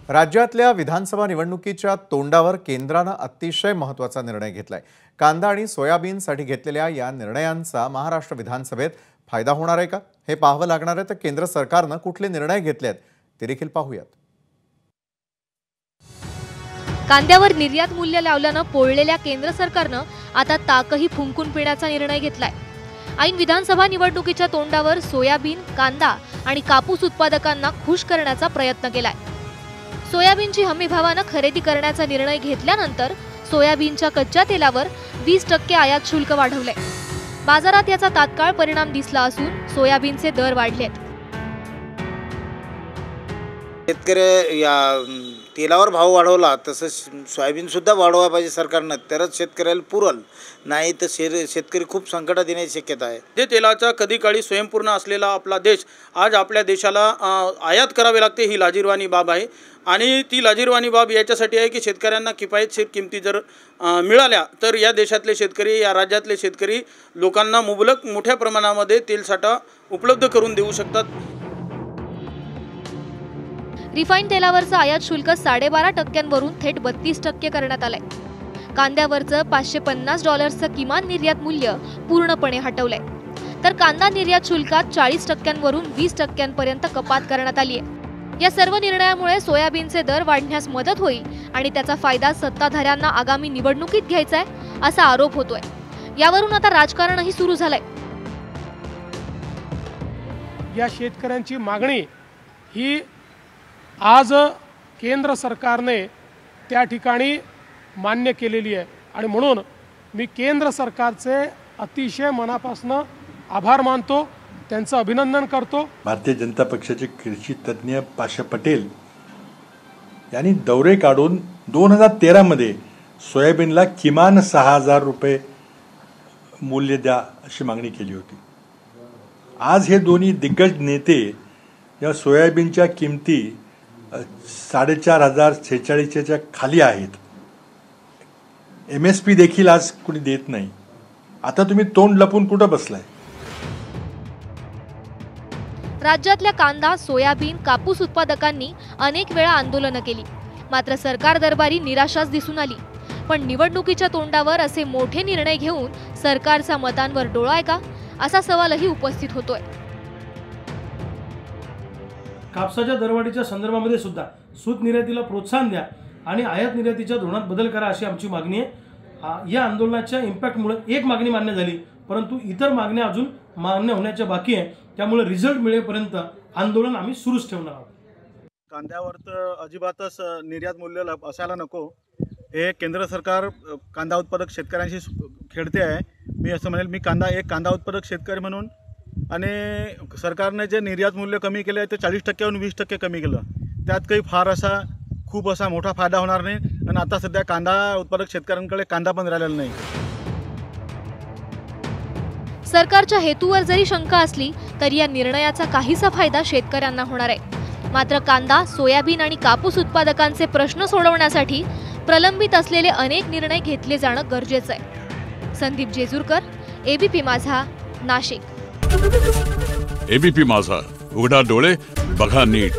राज्यातल्या विधानसभा निवडणुकीच्या तोंडावर केंद्राने अतिशय महत्त्वाचा निर्णय घेतलाय। कांदा आणि सोयाबीनसाठी घेतलेल्या या निर्णयांचा महाराष्ट्र विधानसभेत फायदा होणार आहे का हे पाहावं लागणार आहे। तर केंद्र सरकारने कुठले निर्णय घेतलेत ते देखील पाहूयात। कांद्यावर निर्यात मूल्य लावल्याने पोळलेल्या केंद्र सरकारने आता ताकही फुंकून पिण्याचा निर्णय घेतलाय। ऐन विधानसभा निवडणुकीच्या तोंडावर सोयाबीन, कांदा आणि कापूस उत्पादकांना खुश करण्याचा प्रयत्न केलाय। सोयाबीनची हमी भावाने खरेदी करण्याचा निर्णय घेतल्यानंतर सोयाबीनच्या कच्च्या तेलावर 20% आयात शुल्क वाढवले। बाजारात याचा तात्काळ परिणाम दिसला असून सोयाबीनचे दर वाढलेत। शेतकरी या तेलावर भाव वाढवला तसंच सोयाबीन सुद्धा वाढवायला पाहिजे सरकारने, तरच शेतकऱ्याला पुरल, नाही तर शेतकरी खूप संकटात येण्याची शक्यता आहे। जे तेलाचा कधी काळी स्वयंपूर्ण असलेला आपला देश आज आपल्या देशाला आयात करावे लागते ही लाजिरवाणी बाब आहे। आणि ती लाजिरवाणी बाब याच्यासाठी आहे की शेतकऱ्यांना किफायतशीर किमती जर मिळाल्या तर या देशातले शेतकरी, या राज्यातले शेतकरी लोकांना मुबलक मोठ्या प्रमाणामध्ये तेलसाठा उपलब्ध करून देऊ शकतात। रिफाईन तेलावरचं आयात शुल्क 12.5% थेट 32% करण्यात आलंय। कांद्यावरचं $550चं किमान निर्यात मूल्य पूर्णपणे हटवलंय। तर कांदा निर्यात शुल्कात 40%वरून 20% कपात करण्यात आली आहे। या सर्व निर्णयामुळे सोयाबीनचे दर वाढण्यास मदत होईल आणि त्याचा फायदा सत्ताधाऱ्यांना आगामी निवडणुकीत घ्यायचा आहे असा आरोप होतोय। यावरून आता राजकारणही सुरू झालंय। या शेतकऱ्यांची मागणी ही आज केंद्र सरकारने त्या ठिकाणी मान्य केलेली आहे आणि म्हणून मी केंद्र सरकारचे अतिशय मनापासून आभार मानतो, त्यांचं अभिनंदन करतो। भारतीय जनता पक्षाचे कृषी तज्ञ पाशा पटेल यांनी दौरे काढून 2013 मध्ये सोयाबीनला किमान 6,000 रुपये मूल्य द्या अशी मागणी केली होती। आज हे दोन्ही दिग्गज नेते या सोयाबीनच्या किमती 4,546च्या खाली आहेत। MSP देखील आज कुणी देत नाही। आता तुम्ही तोंड लपून कुठं बसलाय? राज्यातल्या कांदा, सोयाबीन, कापूस उत्पादकांनी अनेक वेळा आंदोलनं केली, मात्र सरकार दरबारी निराशाच दिसून आली। पण निवडणुकीच्या तोंडावर असे मोठे निर्णय घेऊन सरकारचा मतांवर डोळा आहे का असा सवालही उपस्थित होतोय। कापसाच्या दरवाढीच्या संदर्भामध्ये सुद्धा सूत निर्यातीला प्रोत्साहन द्या आणि आयात निर्यातीच्या धोरणात बदल करा अशी आमची मागणी आहे। या आंदोलनाच्या इम्पॅक्टमुळे एक मागणी मान्य झाली, परंतु इतर मागण्या अजून मान्य होण्याच्या बाकी आहे। त्यामुळे रिझल्ट मिळेपर्यंत आंदोलन आम्ही सुरूच ठेवणार आहोत। कांद्यावर तर अजिबातच निर्यात मूल्य असायला नको, हे केंद्र सरकार कांदा उत्पादक शेतकऱ्यांशी खेळते आहे। मी असं म्हणेल, मी कांदा उत्पादक शेतकरी म्हणून, आणि सरकारने जे निर्यात मूल्य कमी केले ते 40%वरून 20% कमी केलं, त्यात काही खूप असा मोठा फायदा होणार नाही। आणि आता सध्या कांदा उत्पादक शेतकऱ्यांकडे कांदा पण राहिलेला नाही। सरकारच्या हेतूवर जरी शंका असली तरी या निर्णयाचा काहीसा फायदा शेतकऱ्यांना होणार आहे। मात्र कांदा, सोयाबीन आणि कापूस उत्पादकांचे प्रश्न सोडवण्यासाठी प्रलंबित असलेले अनेक निर्णय घेतले जाणं गरजेचं आहे। संदीप जेजूरकर, ABP माझा, नाशिक। ABP माझा, उघडा डोळे बघा नीट।